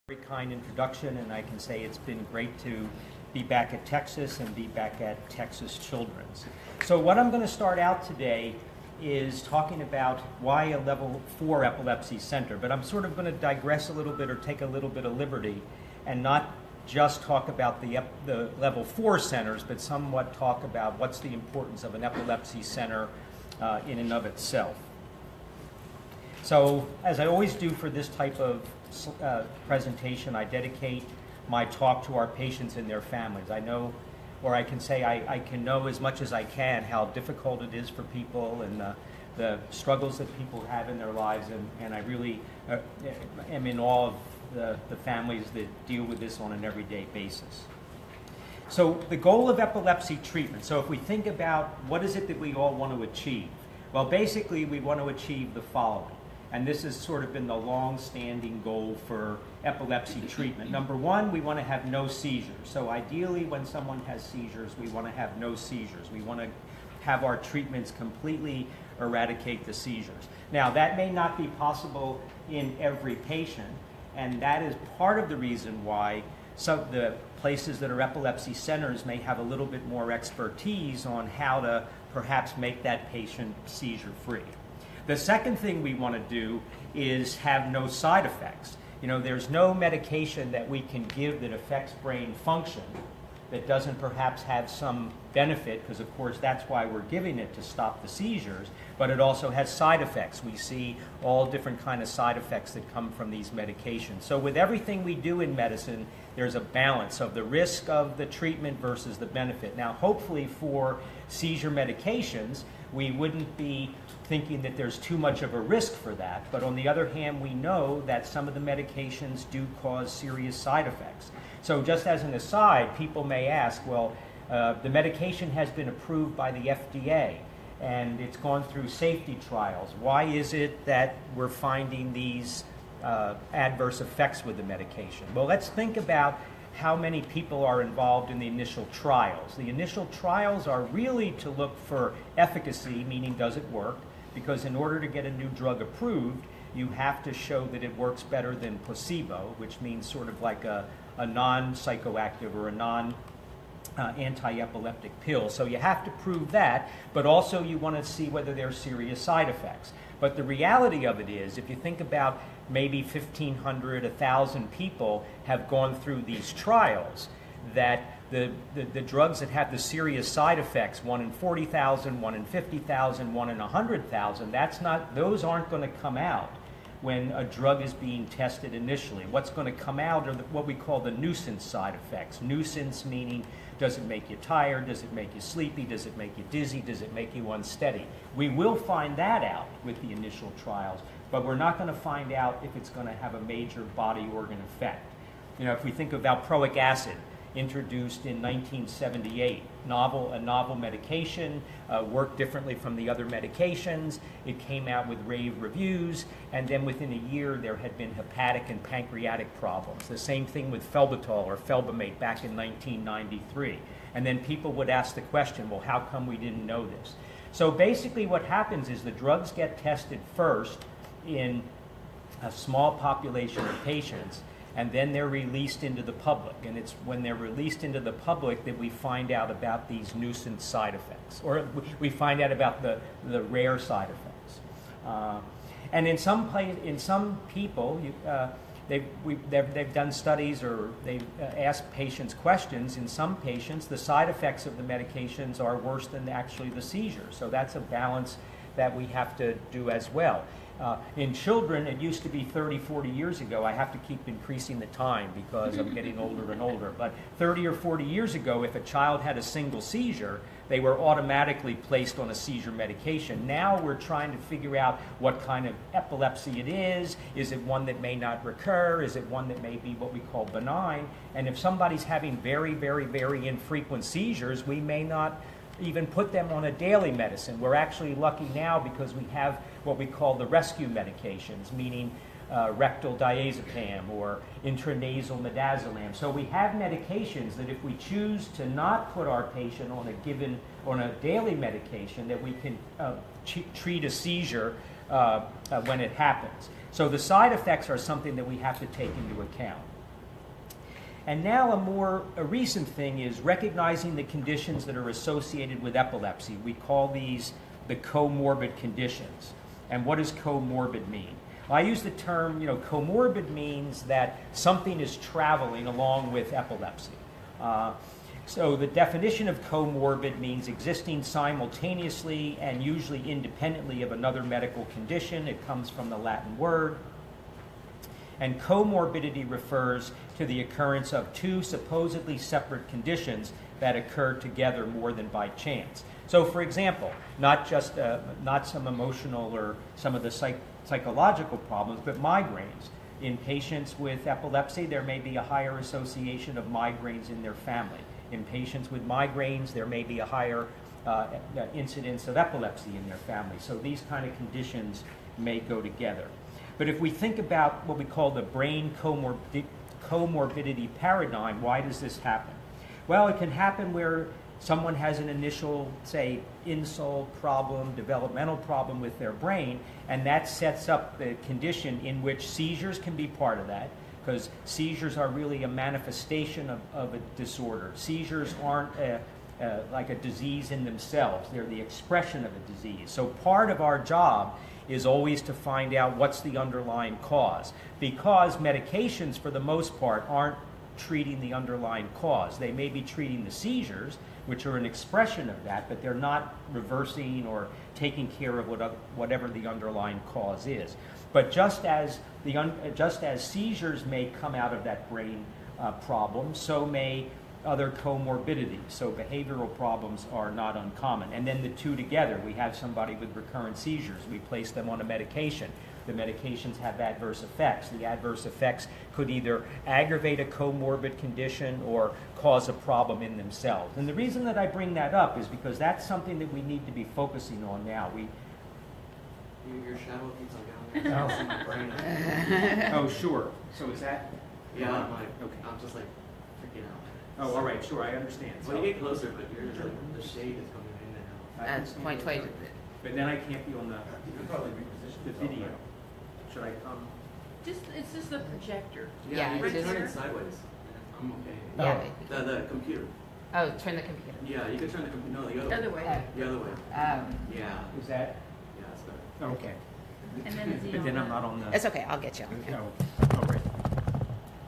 Very kind introduction, and I can say it's been great to be back at Texas and be back at Texas Children's. So what I'm going to start out today is talking about why a level 4 epilepsy center, but I'm sort of going to digress a little bit or take a little bit of liberty and not just talk about the level 4 centers, but somewhat talk about what's the importance of an epilepsy center in and of itself. So as I always do for this type of presentation, I dedicate my talk to our patients and their families. I know, or I can say I can know as much as I can how difficult it is for people and the struggles that people have in their lives, and I really am in awe of the families that deal with this on an everyday basis. So the goal of epilepsy treatment, so if we think about what is it that we all want to achieve, well basically we want to achieve the following. And this has sort of been the long-standing goal for epilepsy treatment. Number one, we want to have no seizures. So ideally, when someone has seizures, we want to have no seizures. We want to have our treatments completely eradicate the seizures. Now, that may not be possible in every patient, and that is part of the reason why some of the places that are epilepsy centers may have a little bit more expertise on how to perhaps make that patient seizure-free. The second thing we want to do is have no side effects. You know, there's no medication that we can give that affects brain function that doesn't perhaps have some benefit, because of course that's why we're giving it, to stop the seizures, but it also has side effects. We see all different kind of side effects that come from these medications. So with everything we do in medicine, there's a balance of the risk of the treatment versus the benefit. Now hopefully for seizure medications, we wouldn't be thinking that there's too much of a risk for that, but on the other hand, we know that some of the medications do cause serious side effects. So just as an aside, people may ask, well, the medication has been approved by the FDA and it's gone through safety trials. Why is it that we're finding these adverse effects with the medication? Well, let's think about how many people are involved in the initial trials. The initial trials are really to look for efficacy, meaning does it work? Because in order to get a new drug approved, you have to show that it works better than placebo, which means sort of like a non-psychoactive or a non-anti-epileptic pill. So you have to prove that, but also you want to see whether there are serious side effects. But the reality of it is, if you think about maybe 1,500, 1,000 people have gone through these trials, that the drugs that have the serious side effects, 1 in 40,000, 1 in 50,000, 1 in 100,000, those aren't going to come out when a drug is being tested initially. What's going to come out are what we call the nuisance side effects. Nuisance meaning, does it make you tired? Does it make you sleepy? Does it make you dizzy? Does it make you unsteady? We will find that out with the initial trials, but we're not going to find out if it's going to have a major body organ effect. You know, if we think about valproic acid, introduced in 1978, a novel medication, worked differently from the other medications. It came out with rave reviews, and then within a year there had been hepatic and pancreatic problems. The same thing with felbutol or felbamate back in 1993. And then people would ask the question, well, how come we didn't know this? So basically what happens is the drugs get tested first in a small population of patients, and then they're released into the public. And it's when they're released into the public that we find out about these nuisance side effects, or we find out about the rare side effects. And in some people, they've done studies, or they've asked patients questions. In some patients, the side effects of the medications are worse than actually the seizures. So that's a balance that we have to do as well. In children, it used to be 30, 40 years ago. I have to keep increasing the time because I'm getting older and older. But 30 or 40 years ago, if a child had a single seizure, they were automatically placed on a seizure medication. Now we're trying to figure out what kind of epilepsy it is. Is it one that may not recur? Is it one that may be what we call benign? And if somebody's having very, very, very infrequent seizures, we may not even put them on a daily medicine. We're actually lucky now because we have what we call the rescue medications, meaning rectal diazepam or intranasal midazolam. So we have medications that if we choose to not put our patient on a daily medication, that we can treat a seizure when it happens. So the side effects are something that we have to take into account. And now a recent thing is recognizing the conditions that are associated with epilepsy. We call these the comorbid conditions. And what does comorbid mean? I use the term, comorbid means that something is traveling along with epilepsy. So the definition of comorbid means existing simultaneously and usually independently of another medical condition. It comes from the Latin word. And comorbidity refers to the occurrence of two supposedly separate conditions that occur together more than by chance. So for example, not some emotional or some of the psychological problems, but migraines. In patients with epilepsy, there may be a higher association of migraines in their family. In patients with migraines, there may be a higher incidence of epilepsy in their family. So these kind of conditions may go together. But if we think about what we call the brain comorbidity paradigm, why does this happen? Well, it can happen where someone has an initial, say, insult problem, developmental problem with their brain, and that sets up the condition in which seizures can be part of that, because seizures are really a manifestation of a disorder. Seizures aren't like a disease in themselves. They're the expression of a disease. So part of our job is always to find out what's the underlying cause, because medications, for the most part, aren't treating the underlying cause. They may be treating the seizures, which are an expression of that, but they're not reversing or taking care of whatever the underlying cause is. But just as seizures may come out of that brain problem, so may other comorbidities. So behavioral problems are not uncommon. And then the two together, we have somebody with recurrent seizures. We place them on a medication. The medications have adverse effects. The adverse effects could either aggravate a comorbid condition or cause a problem in themselves. And the reason that I bring that up is because that's something that we need to be focusing on now. Your shadow keeps on going in my brain. Oh, sure. So is that? Yeah, I'm just like freaking out. Oh, all right, sure, I understand. Well, you get closer, but the shade is coming in and out. That's point twice. But then I can't be on the video. Should I come? It's just the projector. Yeah, you it's can just- turn it sideways. I'm okay. Yeah. The computer. Oh, turn the computer. Yeah, you can turn the computer. No, The other way. The other way. Oh. Yeah. Is that? Yeah, that's better. Okay. And then is he But on then I'm the- not on the... It's okay, I'll get you. No, all right.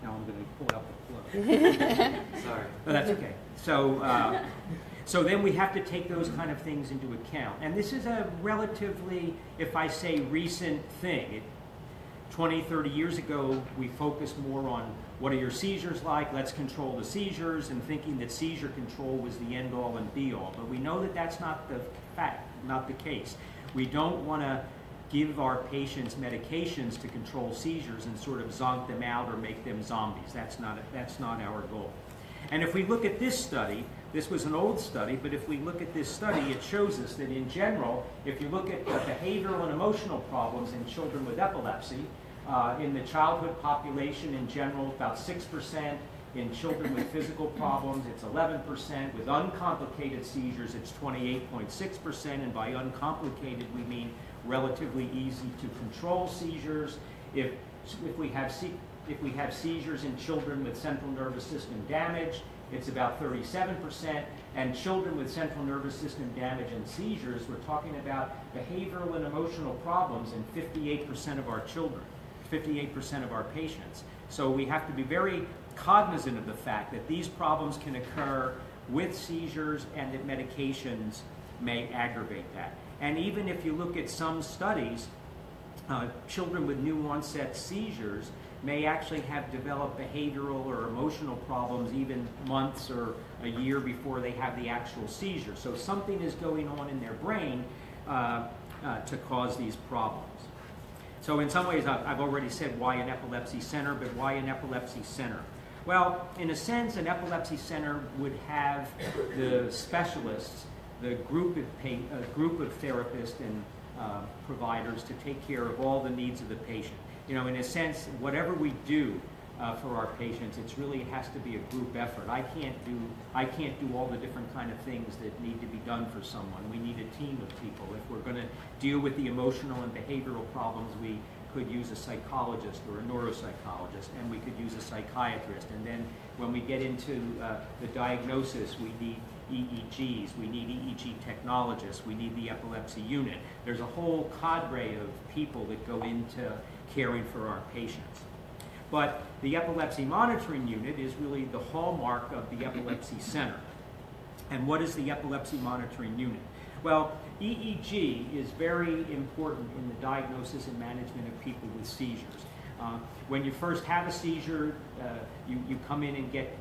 Now I'm going to pull out the plug. Sorry. But that's okay. So then we have to take those kind of things into account. And this is a relatively, if I say recent thing. 20, 30 years ago, we focused more on what are your seizures like, let's control the seizures, and thinking that seizure control was the end-all and be-all. But we know that that's not the fact, not the case. We don't want to give our patients medications to control seizures and sort of zonk them out or make them zombies. That's not our goal. And if we look at this study, this was an old study, but if we look at this study, it shows us that in general, if you look at behavioral and emotional problems in children with epilepsy, in the childhood population in general, about 6%. In children with physical problems, it's 11%. With uncomplicated seizures, it's 28.6%. And by uncomplicated, we mean relatively easy to control seizures. If we have seizures in children with central nervous system damage, it's about 37%. And children with central nervous system damage and seizures, we're talking about behavioral and emotional problems in 58% of our children, 58% of our patients. So we have to be very cognizant of the fact that these problems can occur with seizures and that medications may aggravate that. And even if you look at some studies, children with new onset seizures may actually have developed behavioral or emotional problems even months or a year before they have the actual seizure. So something is going on in their brain to cause these problems. So in some ways, I've already said why an epilepsy center, but why an epilepsy center? Well, in a sense, an epilepsy center would have the specialists, the group of therapists and providers to take care of all the needs of the patient. You know, in a sense, whatever we do for our patients, it has to be a group effort. I can't do all the different kind of things that need to be done for someone. We need a team of people. If we're going to deal with the emotional and behavioral problems, we could use a psychologist or a neuropsychologist, and we could use a psychiatrist. And then when we get into the diagnosis, we need EEGs, we need EEG technologists, we need the epilepsy unit. There's a whole cadre of people that go into caring for our patients. But the epilepsy monitoring unit is really the hallmark of the epilepsy center. And what is the epilepsy monitoring unit? Well, EEG is very important in the diagnosis and management of people with seizures. When you first have a seizure, you come in and get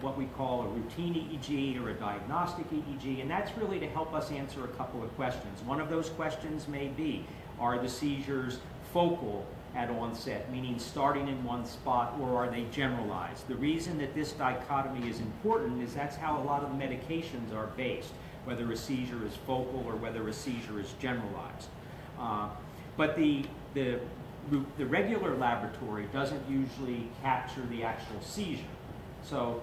what we call a routine EEG or a diagnostic EEG, and that's really to help us answer a couple of questions. One of those questions may be, are the seizures focal at onset, meaning starting in one spot, or are they generalized? The reason that this dichotomy is important is that's how a lot of medications are based, whether a seizure is focal or whether a seizure is generalized. But the regular laboratory doesn't usually capture the actual seizure. So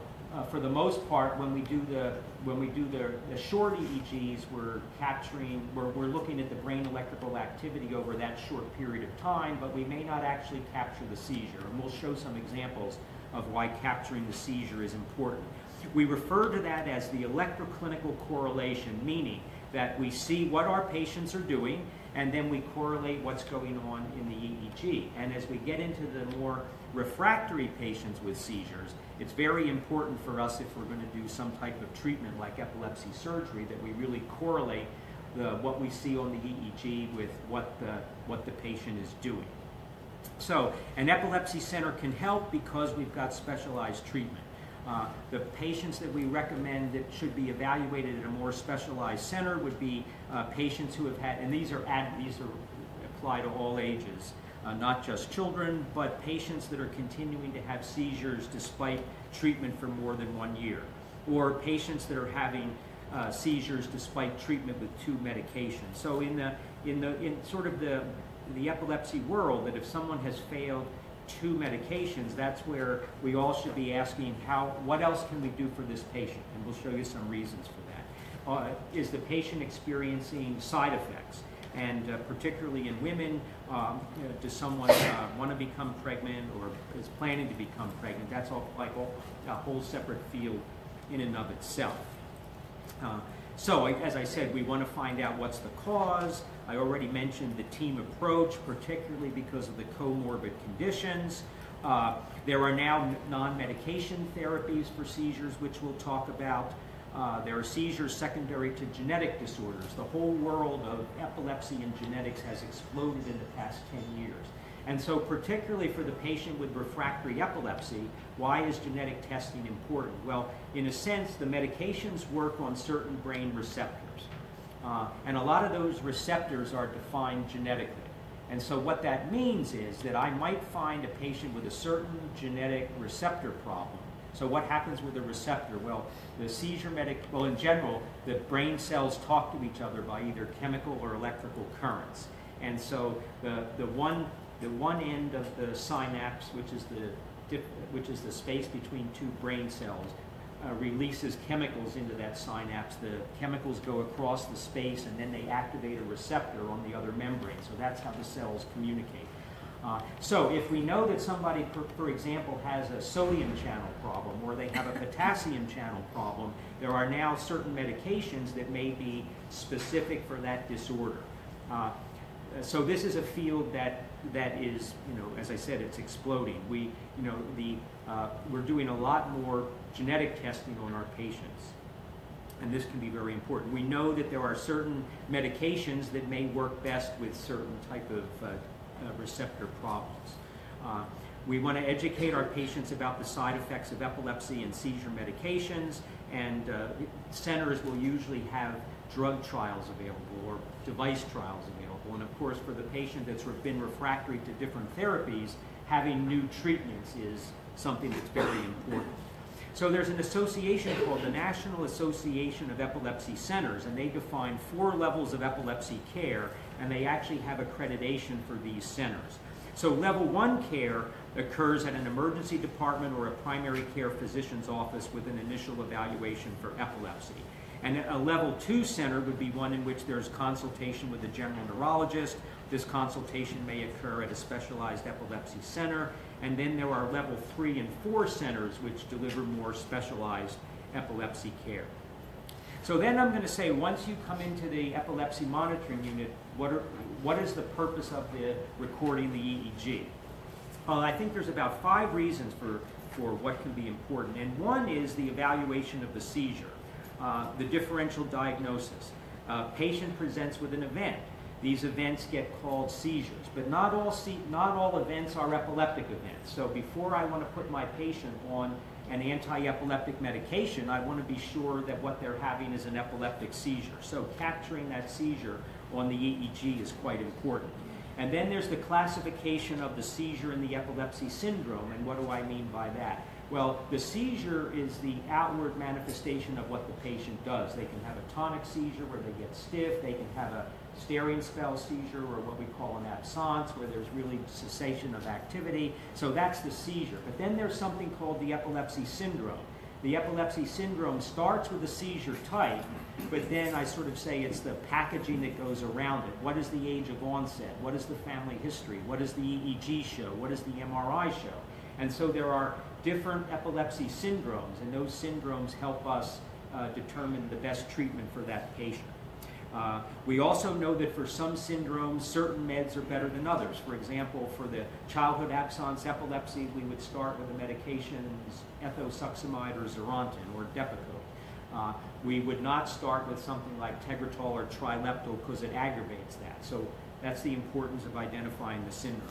for the most part, when we do the short EEGs, we're looking at the brain electrical activity over that short period of time, but we may not actually capture the seizure. And we'll show some examples of why capturing the seizure is important. We refer to that as the electroclinical correlation, meaning that we see what our patients are doing, and then we correlate what's going on in the EEG. And as we get into the more refractory patients with seizures, it's very important for us, if we're going to do some type of treatment like epilepsy surgery, that we really correlate what we see on the EEG with what the patient is doing. So an epilepsy center can help because we've got specialized treatment. The patients that we recommend that should be evaluated at a more specialized center would be patients who have had, and these are apply to all ages, not just children, but patients that are continuing to have seizures despite treatment for more than 1 year, or patients that are having seizures despite treatment with 2 medications. So in sort of the epilepsy world, that if someone has failed 2 medications, that's where we all should be asking, what else can we do for this patient? And we'll show you some reasons for that. Is the patient experiencing side effects? And particularly in women, does someone want to become pregnant or is planning to become pregnant? That's a whole separate field in and of itself. So, as I said, we want to find out what's the cause. I already mentioned the team approach, particularly because of the comorbid conditions. There are now non-medication therapies for seizures, which we'll talk about. There are seizures secondary to genetic disorders. The whole world of epilepsy and genetics has exploded in the past 10 years. And so particularly for the patient with refractory epilepsy, why is genetic testing important? Well, in a sense, the medications work on certain brain receptors. And a lot of those receptors are defined genetically. And so what that means is that I might find a patient with a certain genetic receptor problem. So what happens with a receptor? Well, in general, the brain cells talk to each other by either chemical or electrical currents. And so the one end of the synapse, which is the space between 2 brain cells, releases chemicals into that synapse. The chemicals go across the space, and then they activate a receptor on the other membrane. So that's how the cells communicate. So if we know that somebody, for example, has a sodium channel problem, or they have a potassium channel problem, there are now certain medications that may be specific for that disorder. So this is a field that is, as I said, it's exploding. We're doing a lot more genetic testing on our patients, and this can be very important. We know that there are certain medications that may work best with certain type of receptor problems. We want to educate our patients about the side effects of epilepsy and seizure medications, and centers will usually have drug trials available or device trials available. And of course, for the patient that's been refractory to different therapies, having new treatments is something that's very important. So there's an association called the National Association of Epilepsy Centers, and they define 4 levels of epilepsy care, and they actually have accreditation for these centers. So level 1 care occurs at an emergency department or a primary care physician's office with an initial evaluation for epilepsy. And a level 2 center would be one in which there's consultation with a general neurologist, this consultation may occur at a specialized epilepsy center. And then there are level 3 and 4 centers which deliver more specialized epilepsy care. So then I'm going to say, once you come into the epilepsy monitoring unit, what is the purpose of the recording the EEG? I think there's about 5 reasons for what can be important. And one is the evaluation of the seizure, the differential diagnosis. Patient presents with an event. These events get called seizures, but not all events are epileptic events. So before I want to put my patient on an anti-epileptic medication, I want to be sure that what they're having is an epileptic seizure. So capturing that seizure on the EEG is quite important. And then there's the classification of the seizure and the epilepsy syndrome. And what do I mean by that? Well, the seizure is the outward manifestation of what the patient does. They can have a tonic seizure where they get stiff. They can have a staring spell seizure, or what we call an absence, where there's really cessation of activity. So that's the seizure. But then there's something called the epilepsy syndrome. The epilepsy syndrome starts with a seizure type, but then I sort of say it's the packaging that goes around it. What is the age of onset? What is the family history? What does the EEG show? What does the MRI show? And so there are different epilepsy syndromes, and those syndromes help us determine the best treatment for that patient. We also know that for some syndromes, certain meds are better than others. For example, for the childhood absence epilepsy, we would start with the medications ethosuximide or Zerontin or Depakote. We would not start with something like Tegretol or Trileptal because it aggravates that. So that's the importance of identifying the syndrome.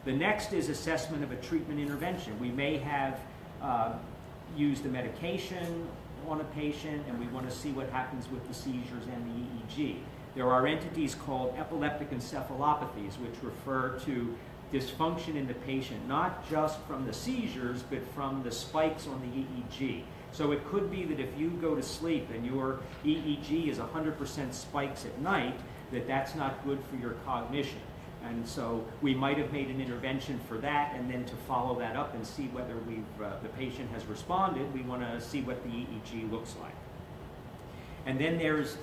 The next is assessment of a treatment intervention. We may have used a medication on a patient, and we want to see what happens with the seizures and the EEG. There are entities called epileptic encephalopathies, which refer to dysfunction in the patient, not just from the seizures, but from the spikes on the EEG. So it could be that if you go to sleep and your EEG is 100% spikes at night, that's not good for your cognition. And so we might have made an intervention for that, and then to follow that up and see whether the patient has responded, we want to see what the EEG looks like. And then there's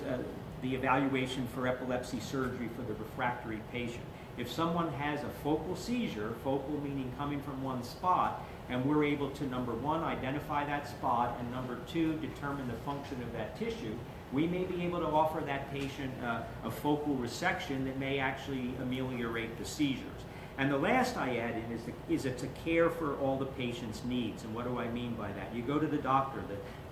the evaluation for epilepsy surgery for the refractory patient. If someone has a focal seizure, focal meaning coming from one spot, and we're able to, number one, identify that spot, and number two, determine the function of that tissue, we may be able to offer that patient a focal resection that may actually ameliorate the seizures. And the last I add in is to care for all the patient's needs. And what do I mean by that? You go to the doctor,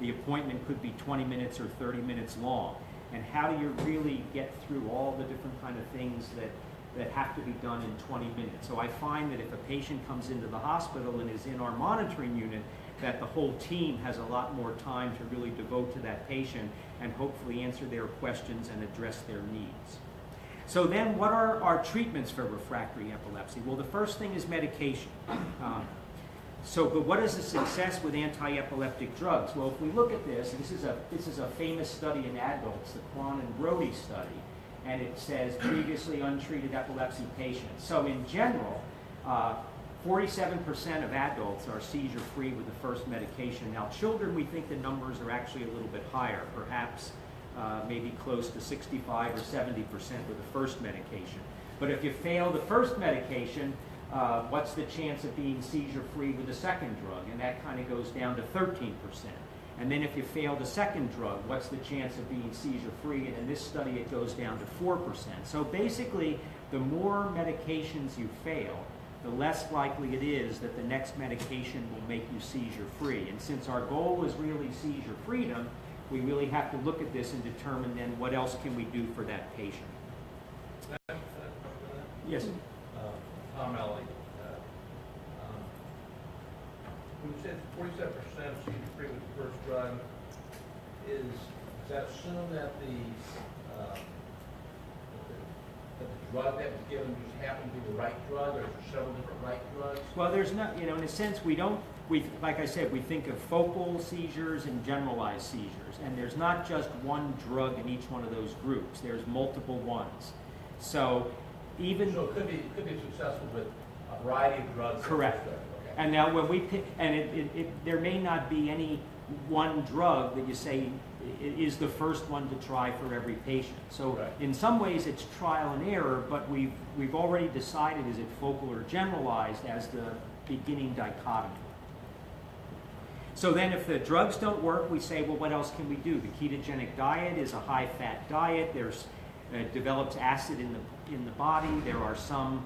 the appointment could be 20 minutes or 30 minutes long. And how do you really get through all the different kind of things that have to be done in 20 minutes? So I find that if a patient comes into the hospital and is in our monitoring unit, that the whole team has a lot more time to really devote to that patient and hopefully answer their questions and address their needs. So then what are our treatments for refractory epilepsy? Well, the first thing is medication. But what is the success with anti-epileptic drugs? Well, if we look at this is a famous study in adults, the Kwan and Brody study, and it says previously untreated epilepsy patients. So in general, 47% of adults are seizure-free with the first medication. Now, children, we think the numbers are actually a little bit higher, perhaps maybe close to 65 or 70% with the first medication. But if you fail the first medication, what's the chance of being seizure-free with the second drug? And that kind of goes down to 13%. And then if you fail the second drug, what's the chance of being seizure-free? And in this study, it goes down to 4%. So basically, the more medications you fail, the less likely it is that the next medication will make you seizure-free. And since our goal is really seizure freedom, we really have to look at this and determine then what else can we do for that patient. Yes. Tom Ellie. When you said 47% seizure-free with the first drug, does that assume that the drug that was given just happened to be the right drug, or is there several different right drugs? Well, there's not, in a sense, like I said, we think of focal seizures and generalized seizures, and there's not just one drug in each one of those groups. There's multiple ones. So it could be successful with a variety of drugs. Correct. Okay. And now when we pick, and there may not be any one drug that you say is the first one to try for every patient. So Right. in some ways it's trial and error, but we've already decided, is it focal or generalized, as the beginning dichotomy. So then if the drugs don't work, we say, well, what else can we do? The ketogenic diet is a high-fat diet. It develops acid in the body. There are some,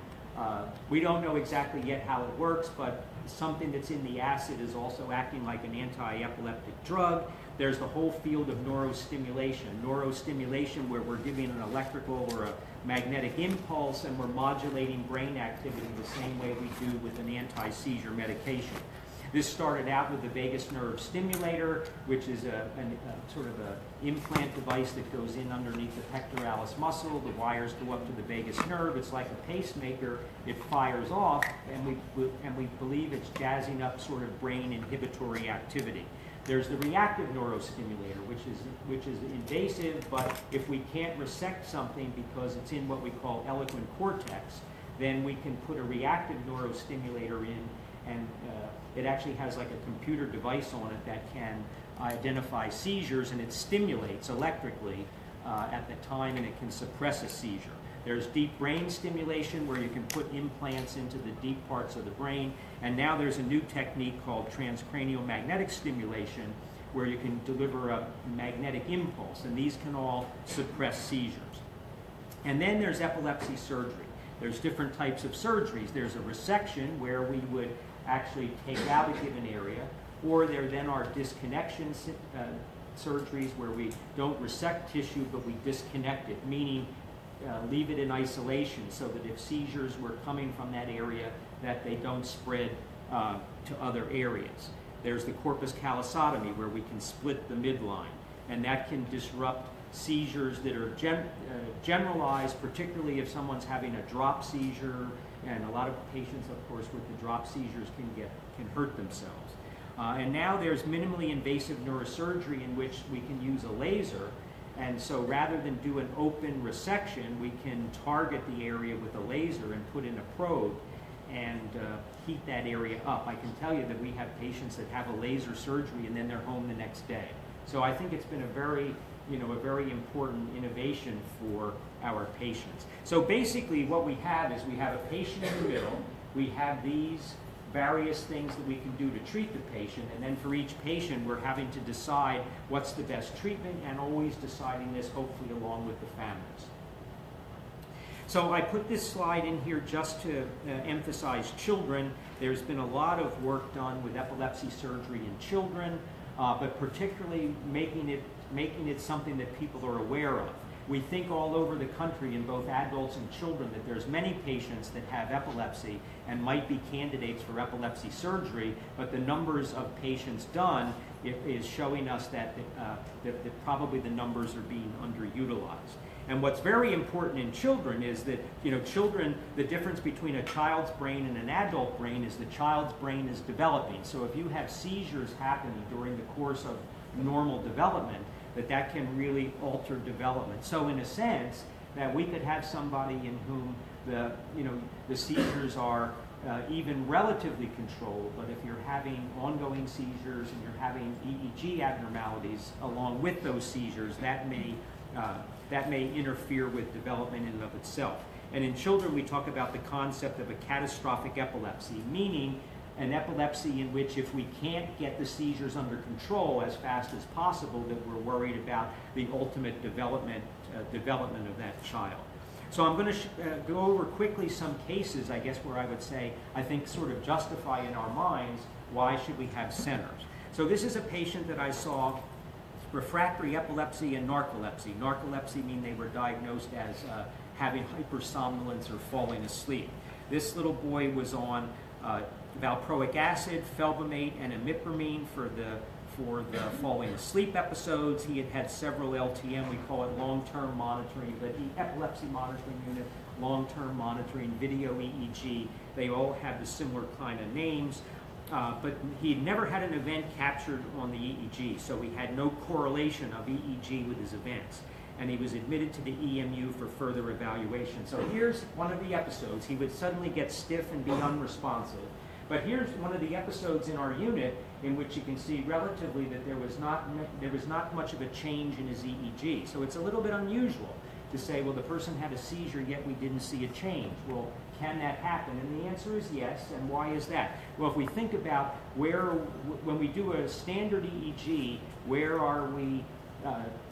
we don't know exactly yet how it works, but something that's in the acid is also acting like an anti-epileptic drug. There's the whole field of neurostimulation. Neurostimulation, where we're giving an electrical or a magnetic impulse and we're modulating brain activity the same way we do with an anti-seizure medication. This started out with the vagus nerve stimulator, which is a sort of an implant device that goes in underneath the pectoralis muscle. The wires go up to the vagus nerve. It's like a pacemaker. It fires off, and we believe it's jazzing up sort of brain inhibitory activity. There's the reactive neurostimulator, which is invasive, but if we can't resect something because it's in what we call eloquent cortex, then we can put a reactive neurostimulator in, and it actually has like a computer device on it that can identify seizures, and it stimulates electrically at the time, and it can suppress a seizure. There's deep brain stimulation, where you can put implants into the deep parts of the brain, and now there's a new technique called transcranial magnetic stimulation, where you can deliver a magnetic impulse, and these can all suppress seizures. And then there's epilepsy surgery. There's different types of surgeries. There's a resection, where we would actually take out a given area, or there then are disconnection surgeries, where we don't resect tissue, but we disconnect it, meaning leave it in isolation, so that if seizures were coming from that area, that they don't spread to other areas. There's the corpus callosotomy, where we can split the midline, and that can disrupt seizures that are generalized, particularly if someone's having a drop seizure, and a lot of patients, of course, with the drop seizures can hurt themselves. And now there's minimally invasive neurosurgery, in which we can use a laser. And so rather than do an open resection, we can target the area with a laser and put in a probe and heat that area up. I can tell you that we have patients that have a laser surgery and then they're home the next day. So I think it's been a very important innovation for our patients. So basically what we have is we have a patient in the middle, we have these various things that we can do to treat the patient, and then for each patient we're having to decide what's the best treatment, and always deciding this hopefully along with the families. So I put this slide in here just to emphasize children. There's been a lot of work done with epilepsy surgery in children, but particularly making it something that people are aware of. We think all over the country, in both adults and children, that there's many patients that have epilepsy and might be candidates for epilepsy surgery, but the numbers of patients done is showing us that probably the numbers are being underutilized. And what's very important in children is that, children, the difference between a child's brain and an adult brain is the child's brain is developing. So if you have seizures happening during the course of normal development, that can really alter development. So in a sense, that we could have somebody in whom the seizures are even relatively controlled, but if you're having ongoing seizures and you're having EEG abnormalities along with those seizures, that may interfere with development in and of itself. And in children, we talk about the concept of a catastrophic epilepsy, meaning an epilepsy in which, if we can't get the seizures under control as fast as possible, that we're worried about the ultimate development of that child. So I'm going to go over quickly some cases, I guess, where I would say, I think sort of justify in our minds why should we have centers. So this is a patient that I saw, refractory epilepsy and narcolepsy. Narcolepsy means they were diagnosed as having hypersomnolence or falling asleep. This little boy was on valproic acid, felbamate, and imipramine for the falling asleep episodes. He had had several LTM, we call it long-term monitoring, but the epilepsy monitoring unit, long-term monitoring, video EEG, they all have the similar kind of names. But he had never had an event captured on the EEG, so we had no correlation of EEG with his events. And he was admitted to the EMU for further evaluation. So here's one of the episodes. He would suddenly get stiff and be unresponsive. But here's one of the episodes in our unit in which you can see relatively that there was not much of a change in his EEG. So it's a little bit unusual to say, well, the person had a seizure, yet we didn't see a change. Well, can that happen? And the answer is yes. And why is that? Well, if we think about when we do a standard EEG, where are we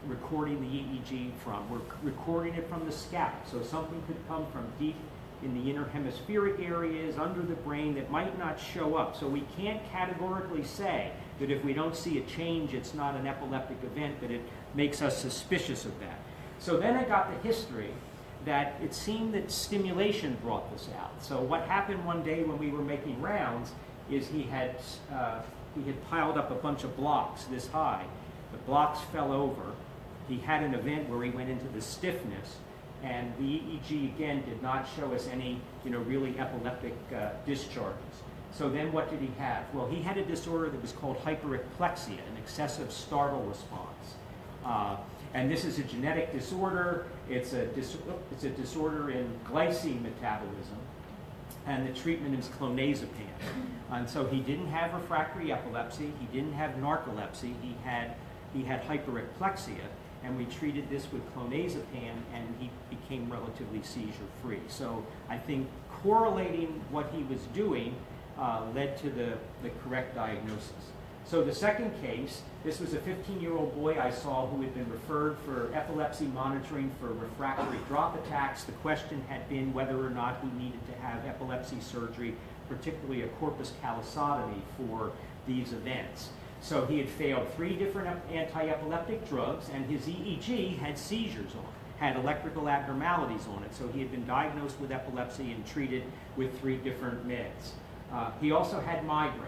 recording the EEG from? We're recording it from the scalp. So something could come from deep in the inner hemispheric areas, under the brain, that might not show up. So we can't categorically say that if we don't see a change, it's not an epileptic event, that it makes us suspicious of that. So then I got the history that it seemed that stimulation brought this out. So what happened one day when we were making rounds is he had piled up a bunch of blocks this high. The blocks fell over. He had an event where he went into the stiffness, and the EEG again did not show us any, really epileptic discharges. So then what did he have? Well, he had a disorder that was called hypereplexia, an excessive startle response. And this is a genetic disorder. It's a disorder in glycine metabolism, and the treatment is clonazepam. And so he didn't have refractory epilepsy. He didn't have narcolepsy. He had hypereplexia, and we treated this with clonazepam, and he became relatively seizure-free. So I think correlating what he was doing led to the correct diagnosis. So the second case, this was a 15-year-old boy I saw who had been referred for epilepsy monitoring for refractory drop attacks. The question had been whether or not he needed to have epilepsy surgery, particularly a corpus callosotomy, for these events. So he had failed 3 different anti-epileptic drugs, and his EEG had seizures on it, had electrical abnormalities on it. So he had been diagnosed with epilepsy and treated with 3 different meds. He also had migraines.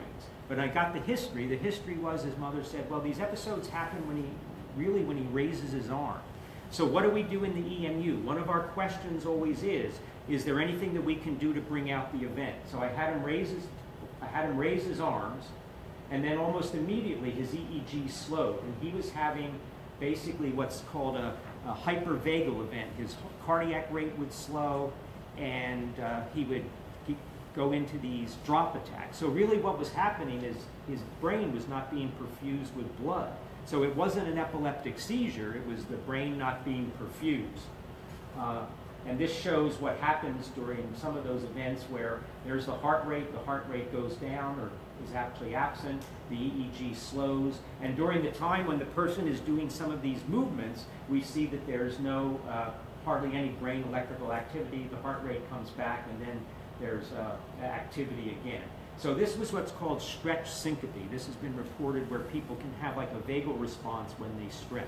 But I got the history. The history was, his mother said, well, these episodes happen when he raises his arm. So what do we do in the EMU? One of our questions always is there anything that we can do to bring out the event? So I had him raise his arms, and then almost immediately his EEG slowed, and he was having basically what's called a hypervagal event. His cardiac rate would slow, and he would go into these drop attacks. So really what was happening is his brain was not being perfused with blood. So it wasn't an epileptic seizure, it was the brain not being perfused. And this shows what happens during some of those events where there's the heart rate goes down or is actually absent, the EEG slows, and during the time when the person is doing some of these movements, we see that there's no, hardly any brain electrical activity, the heart rate comes back, and then there's activity again. So this was what's called stretch syncope. This has been reported where people can have like a vagal response when they stretch.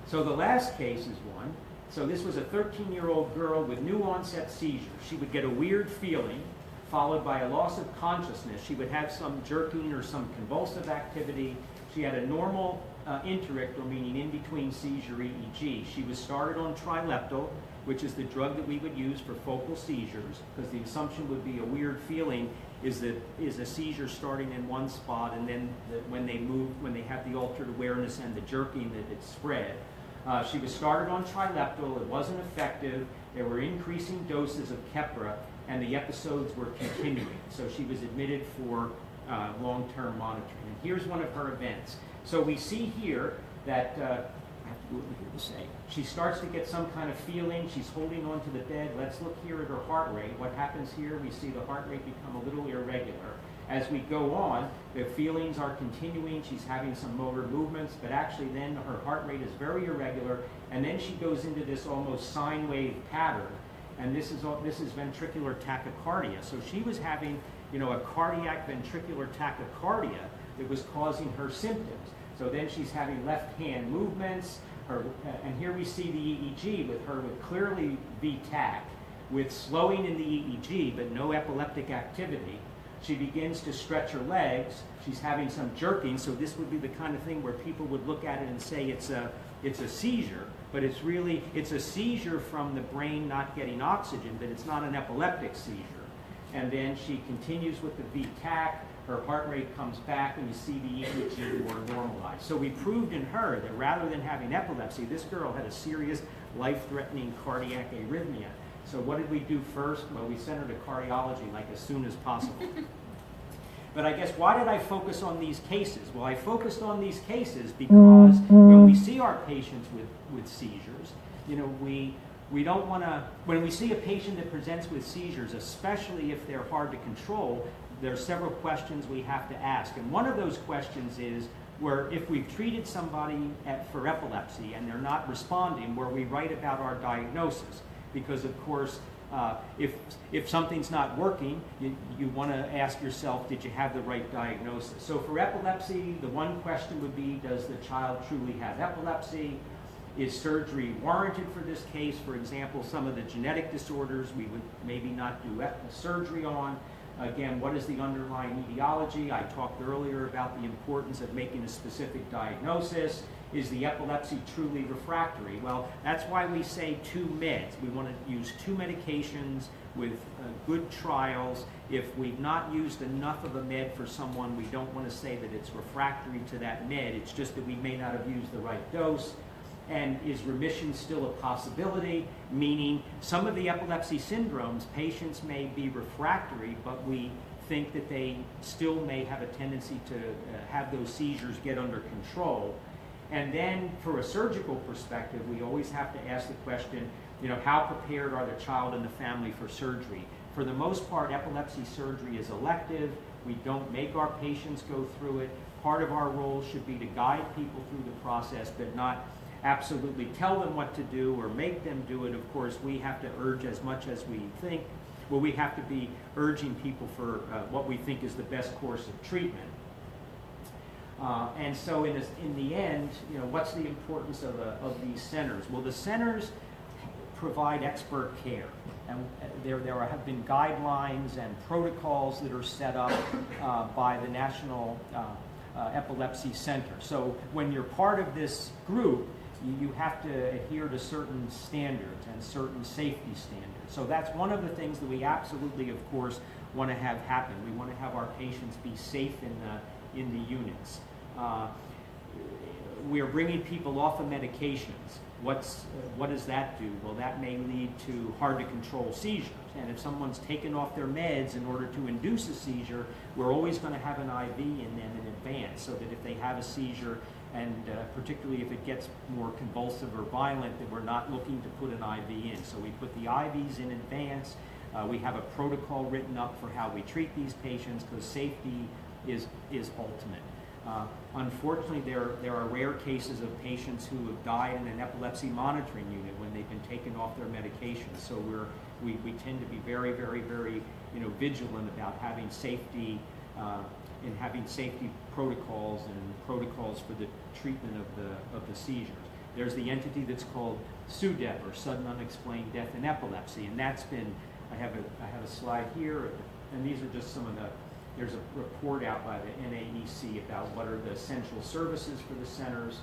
So the last case is one. So this was a 13-year-old girl with new onset seizures. She would get a weird feeling followed by a loss of consciousness. She would have some jerking or some convulsive activity. She had a normal interictal, meaning in between seizure EEG. She was started on trileptal, which is the drug that we would use for focal seizures, because the assumption would be a weird feeling is a seizure starting in one spot, and then when they move, when they have the altered awareness and the jerking, that it's spread. She was started on trileptal. It wasn't effective. There were increasing doses of Keppra, and the episodes were continuing. So she was admitted for long-term monitoring. And here's one of her events. So we see here that, I have to go over here to say, she starts to get some kind of feeling. She's holding onto the bed. Let's look here at her heart rate. What happens here? We see the heart rate become a little irregular. As we go on, the feelings are continuing. She's having some motor movements, but actually then her heart rate is very irregular, and then she goes into this almost sine wave pattern, and this is ventricular tachycardia. So she was having, a cardiac ventricular tachycardia that was causing her symptoms. So then she's having left hand movements, and here we see the EEG with her with clearly V-tach, with slowing in the EEG, but no epileptic activity. She begins to stretch her legs. She's having some jerking, so this would be the kind of thing where people would look at it and say it's a seizure, but it's a seizure from the brain not getting oxygen, but it's not an epileptic seizure. And then she continues with the V-tach. Her heart rate comes back, and you see the EEG more normalized. So we proved in her that rather than having epilepsy, this girl had a serious life-threatening cardiac arrhythmia. So what did we do first? Well, we sent her to cardiology like as soon as possible. But I guess why did I focus on these cases? Well, I focused on these cases because when we see our patients with seizures, you know, we don't want to, when we see a patient that presents with seizures, especially if they're hard to control, there are several questions we have to ask. And one of those questions is, where if we've treated somebody for epilepsy and they're not responding, where we write about our diagnosis. Because of course, if something's not working, you want to ask yourself, did you have the right diagnosis? So for epilepsy, the one question would be, does the child truly have epilepsy? Is surgery warranted for this case? For example, some of the genetic disorders we would maybe not do surgery on. Again, what is the underlying etiology? I talked earlier about the importance of making a specific diagnosis. Is the epilepsy truly refractory? Well, that's why we say 2 meds. We want to use 2 medications with good trials. If we've not used enough of a med for someone, we don't want to say that it's refractory to that med. It's just that we may not have used the right dose. And is remission still a possibility? Meaning some of the epilepsy syndromes, patients may be refractory, but we think that they still may have a tendency to have those seizures get under control. And then for a surgical perspective, we always have to ask the question, you know, how prepared are the child and the family for surgery? For the most part, epilepsy surgery is elective. We don't make our patients go through it. Part of our role should be to guide people through the process, but not absolutely tell them what to do or make them do it. Of course, we have to urge as much as we think. Well, we have to be urging people for what we think is the best course of treatment. And so in the end, you know, what's the importance of these centers? Well, the centers provide expert care. And there have been guidelines and protocols that are set up by the National Epilepsy Center. So when you're part of this group, you have to adhere to certain standards and certain safety standards. So that's one of the things that we absolutely, of course, want to have happen. We want to have our patients be safe in the units. We are bringing people off of medications. What does that do? Well, that may lead to hard to control seizures. And if someone's taken off their meds in order to induce a seizure, we're always going to have an IV in them in advance, so that if they have a seizure, and particularly if it gets more convulsive or violent, that we're not looking to put an IV in. So we put the IVs in advance. We have a protocol written up for how we treat these patients, because safety is ultimate. Unfortunately, there are rare cases of patients who have died in an epilepsy monitoring unit when they've been taken off their medications. So we tend to be very, very, very, you know, vigilant about having safety in having safety protocols and protocols for the treatment of the seizures. There's the entity that's called SUDEP, or sudden unexplained death in epilepsy, and that's been, I have a slide here, and these are just some of the, there's a report out by the NAEC about what are the essential services for the centers.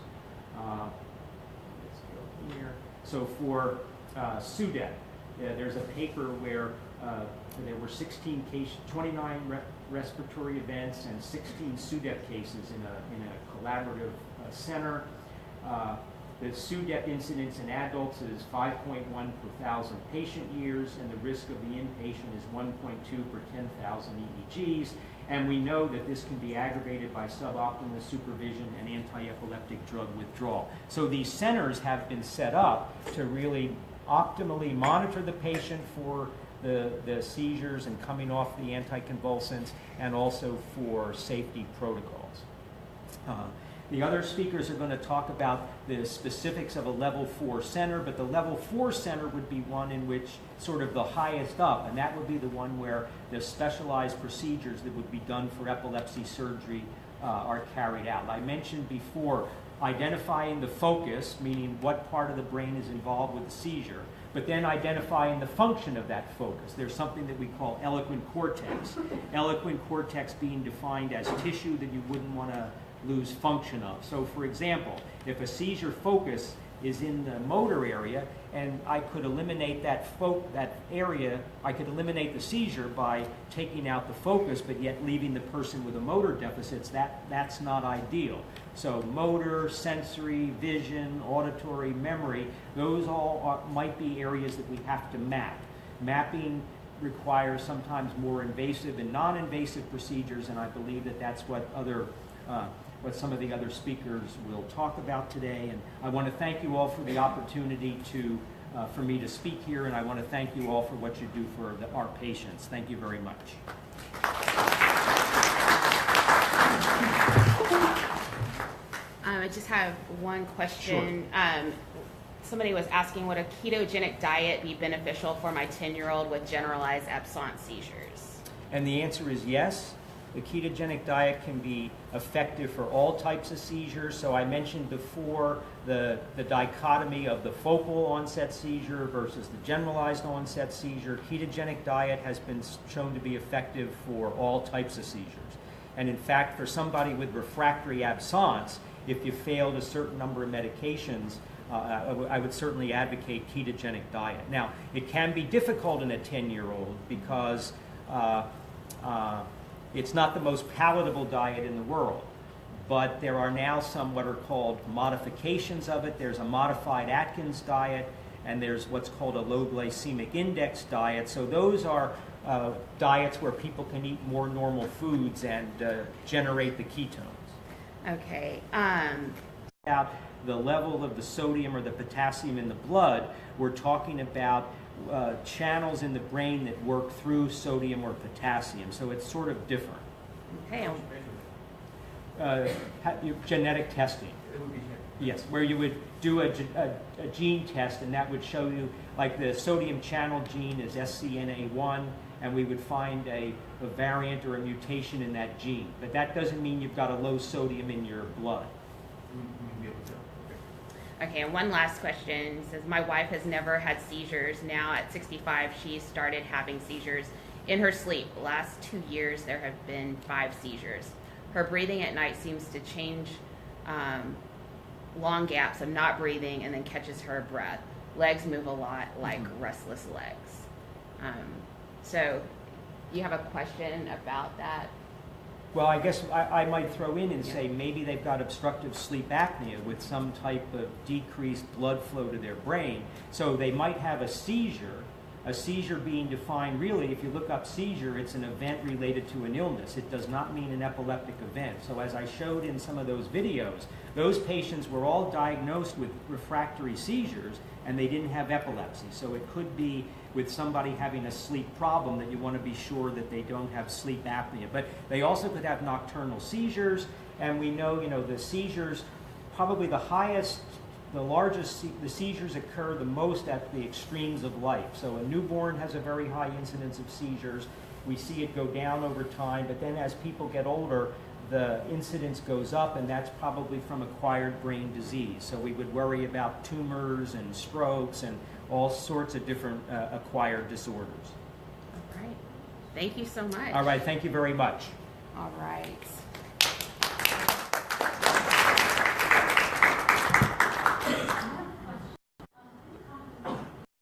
Let's go here. So for SUDEP, there's a paper where there were 29 respiratory events and 16 SUDEP cases in a collaborative center. The SUDEP incidence in adults is 5.1 per 1,000 patient years, and the risk of the inpatient is 1.2 per 10,000 EEGs. And we know that this can be aggravated by suboptimal supervision and anti-epileptic drug withdrawal. So these centers have been set up to really optimally monitor the patient for the seizures and coming off the anticonvulsants, and also for safety protocols. The other speakers are going to talk about the specifics of a level 4 center, but the level 4 center would be one in which sort of the highest up, and that would be the one where the specialized procedures that would be done for epilepsy surgery are carried out. I mentioned before identifying the focus, meaning what part of the brain is involved with the seizure, but then identifying the function of that focus. There's something that we call eloquent cortex. Eloquent cortex being defined as tissue that you wouldn't want to lose function of. So for example, if a seizure focus is in the motor area, and I could eliminate that area, I could eliminate the seizure by taking out the focus, but yet leaving the person with a motor deficits, that's not ideal. So motor, sensory, vision, auditory, memory, those all might be areas that we have to map. Mapping requires sometimes more invasive and non-invasive procedures, and I believe that that's what some of the other speakers will talk about today. And I want to thank you all for the opportunity for me to speak here, and I want to thank you all for what you do for our patients. Thank you very much. I just have one question. Sure. Somebody was asking, would a ketogenic diet be beneficial for my 10-year-old with generalized absence seizures? And the answer is yes. The ketogenic diet can be effective for all types of seizures. So I mentioned before the dichotomy of the focal onset seizure versus the generalized onset seizure. Ketogenic diet has been shown to be effective for all types of seizures. And in fact, for somebody with refractory absence, if you failed a certain number of medications, I would certainly advocate ketogenic diet. Now, it can be difficult in a 10-year-old because it's not the most palatable diet in the world, but there are now some what are called modifications of it. There's a modified Atkins diet, and there's what's called a low glycemic index diet. So those are diets where people can eat more normal foods and generate the ketones. Okay. About the level of the sodium or the potassium in the blood, we're talking about channels in the brain that work through sodium or potassium. So it's sort of different. Okay. Genetic testing. It would be here. Yes, where you would do a gene test, and that would show you, like the sodium channel gene is SCNA1, and we would find a variant or a mutation in that gene. But that doesn't mean you've got a low sodium in your blood. We'd be able to. Okay, and one last question. It says, my wife has never had seizures. Now at 65, she started having seizures in her sleep. The last 2 years, there have been 5 seizures. Her breathing at night seems to change, long gaps of not breathing, and then catches her breath. Legs move a lot, like restless legs. So you have a question about that? Well, I guess I might throw in and say maybe they've got obstructive sleep apnea with some type of decreased blood flow to their brain. So they might have a seizure being defined really, if you look up seizure, it's an event related to an illness. It does not mean an epileptic event. So as I showed in some of those videos, those patients were all diagnosed with refractory seizures and they didn't have epilepsy. So it could be with somebody having a sleep problem that you want to be sure that they don't have sleep apnea. But they also could have nocturnal seizures, and we know, the seizures, probably the largest, the seizures occur the most at the extremes of life. So a newborn has a very high incidence of seizures. We see it go down over time, but then as people get older, the incidence goes up, and that's probably from acquired brain disease. So we would worry about tumors and strokes and all sorts of different acquired disorders. All right. Thank you so much. All right, thank you very much. All right.